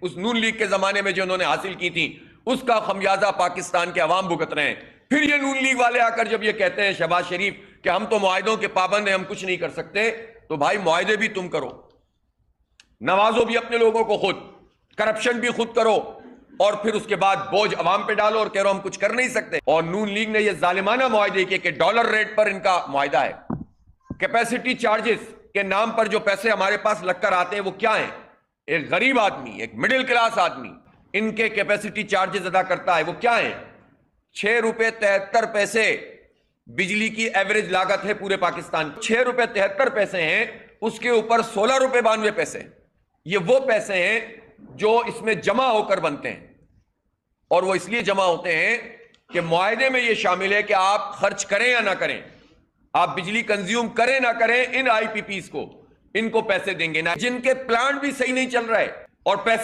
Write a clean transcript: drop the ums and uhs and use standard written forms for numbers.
اس نون league کے زمانے میں جو انہوں نے حاصل کی تھی اس کا خمیازہ پاکستان کے عوام بھگت رہے ہیں. پھر یہ نون لیگ والے آ کر جب یہ کہتے ہیں شہباز شریف کہ ہم تو معاہدوں کے پابند ہیں, ہم کچھ نہیں کر سکتے, تو بھائی معاہدے بھی تم کرو, نوازو بھی اپنے لوگوں کو خود, کرپشن بھی خود کرو, اور پھر اس کے بعد بوجھ عوام پہ ڈالو اور کہہ رہو ہم کچھ کر نہیں سکتے. اور نون لیگ نے یہ ظالمانہ معاہدے کیے کہ ڈالر ریٹ پر ان کا معاہدہ ہے. کیپیسٹی چارجز کے نام پر جو پیسے ہمارے پاس لگ کر آتے ہیں وہ کیا ہیں؟ ایک غریب آدمی, ایک مڈل کلاس آدمی ان کے کیپیسٹی چارجز ادا کرتا ہے, وہ کیا ہیں؟ 6 روپے 73 پیسے بجلی کی ایوریج لاگت ہے پورے پاکستان. 6 روپے 73 پیسے ہیں, اس کے اوپر 16 روپے 92 پیسے. یہ وہ پیسے ہیں جو اس میں جمع ہو کر بنتے ہیں, اور وہ اس لیے جمع ہوتے ہیں کہ معاہدے میں یہ شامل ہے کہ آپ خرچ کریں یا نہ کریں, آپ بجلی کنزیوم کریں نہ کریں, ان آئی پی پیز کو, ان کو پیسے دیں گے. نہ جن کے پلانٹ بھی صحیح نہیں چل رہے اور پیسے